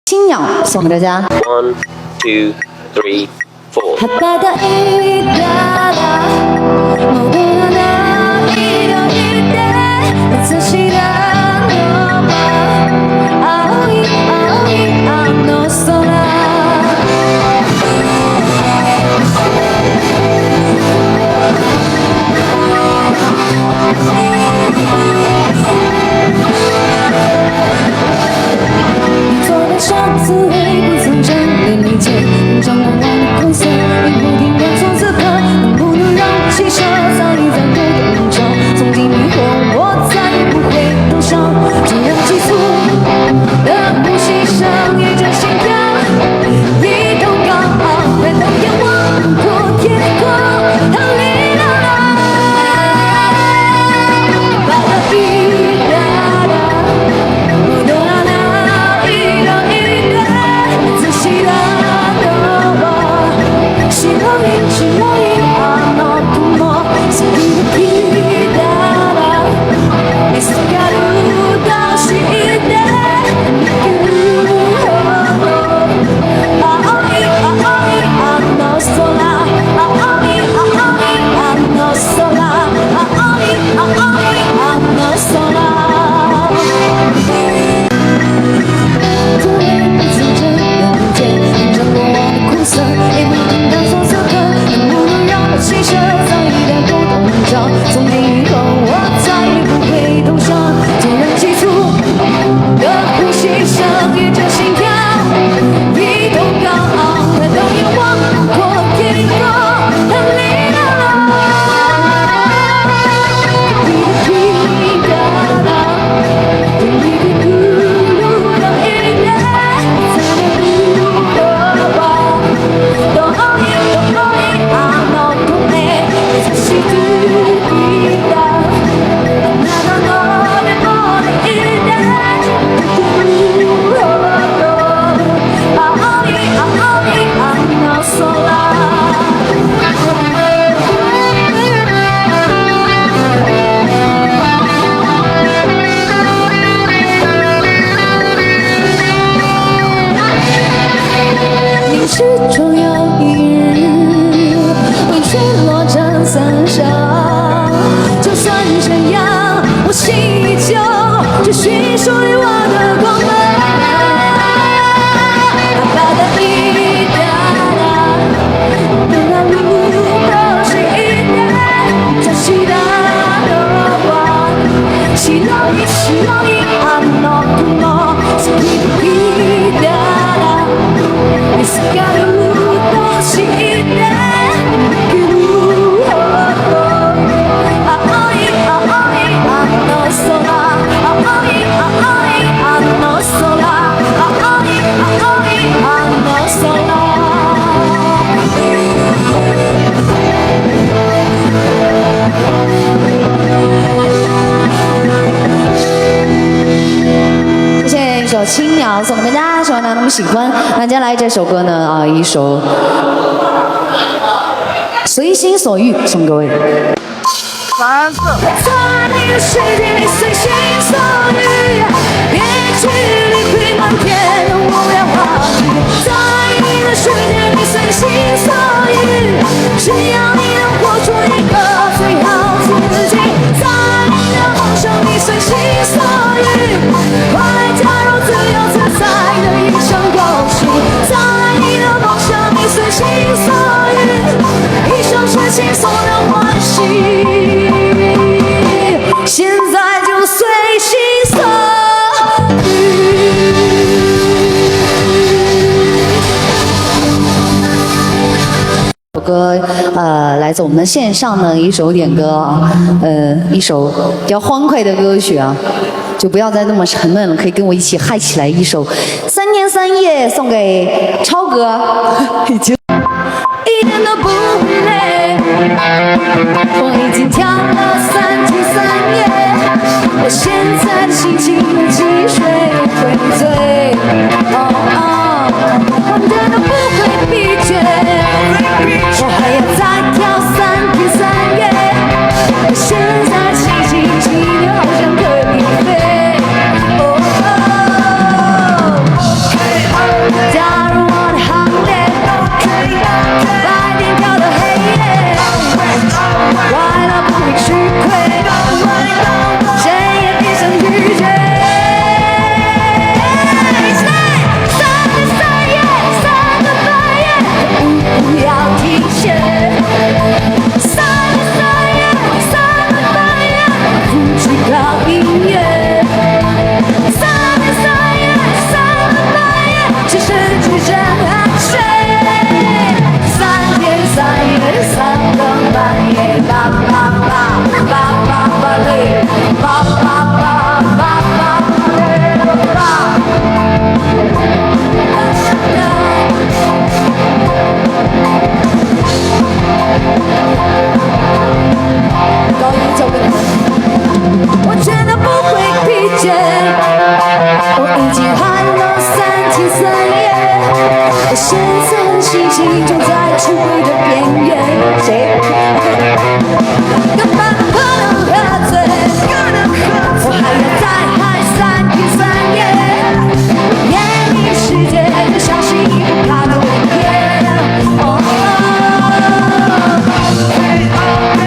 青鸟送给大家。 1, 2, 3, 4. 바다에 따라 모두 하나 이뤄질 때 사실은 너와 아오이 아오이 안노소라你做的上次会不曾真的理解让我难困色你不停地从此刻能不能让我起身在你在不同中从今以后我再也不会多想这样急促的呼吸声与着心跳一同高傲难道仰望过天空逃离了巴拉比达达我多拉那一让一对仔细的白色あの雲過ぎる日だら見つかるとして行くほど青い青いあの空青い青いあの空青い青いあの空昨天不曾真的理解你让过往的苦涩也不停地从此刻能不能让我起身早一点不动摇从今以后我再也不会动伤突然急促的呼吸声与着心跳一同高昂难道仰望过天空逃离了滴答答滴滴咕噜的音乐在那路的吧都熬夜あの子ね優しくいたあなたのメモでいてくるほど青い青いあの空你始终有一日会坠落这伞上，就算这样，我心依旧追寻属于我的光芒。巴达比达达，等那路都是一点，珍惜的我，希望你希望你あの雲過ぎる日だら見つかるとして行くほど青い青いあの空青い青いあの空青い青いあの空谢谢一首《青鸟》送给大家，希望大家能喜欢。那接下来这首歌呢，一首《随心所欲》送各位。蓝色。在你的世界里随心所欲，别去理会满天的无聊话语。在你的世界里随心所欲，只要你能活出一个最好自己。在你的梦想里随心所欲，快来加入自由自在的一场游戏。在你的梦想里随心所欲，一生是轻松的欢喜。现在就随心所欲。这首歌来自我们的线上的一首点歌啊，一首比较欢快的歌曲啊，就不要再那么沉闷了，可以跟我一起嗨起来。一首《3天3夜》送给超哥，已经一点都不累，我已经跳了3天3夜，我现在的心情积水会醉，我真的不会疲倦，我还要再跳3天3夜，我现在心情起点好像可以飞。我现在的心情就在出轨的边缘。谁？根本不能喝醉，我还要再嗨3天3夜。眼里世界就像是一部卡通片。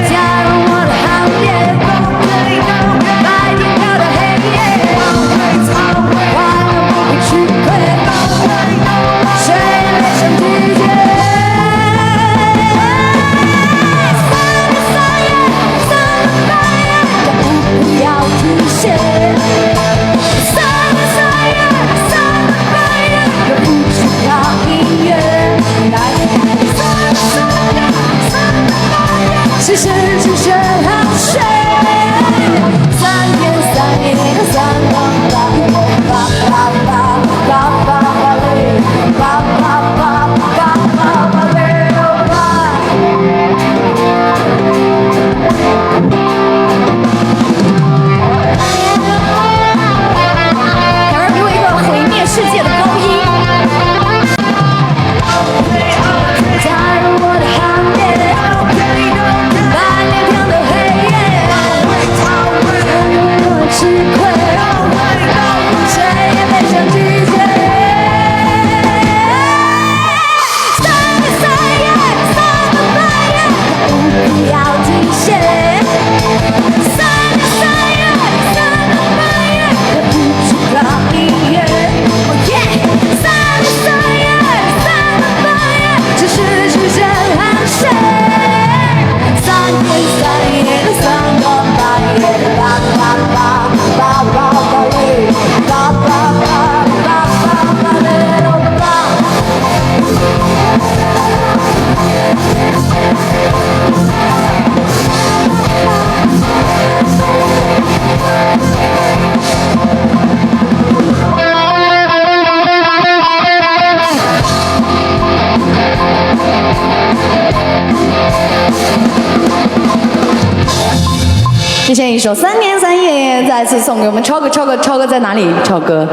加入我的行列，白天跳到黑夜，快乐不必吃亏，谁也没想拒绝。不要停歇。又不知道音乐，是谁只是好睡？3天3夜的3光吧，吧吧吧吧吧吧嘞，吧吧吧吧吧吧嘞吧。两人给我一个毁灭世界的高音。加入我的行列，白天跳到黑夜，我吃亏，谁也没想拒绝。3天3夜3个半夜，不要停歇。3天3夜3个半夜，不知道音乐。3天3夜3个半夜，只是时间很睡。3天3夜的3个半夜，吧吧吧吧吧吧嘞，吧吧吧吧吧吧嘞吧。谢谢一首3天3夜，再次送给我们超哥。超哥在哪里？超哥。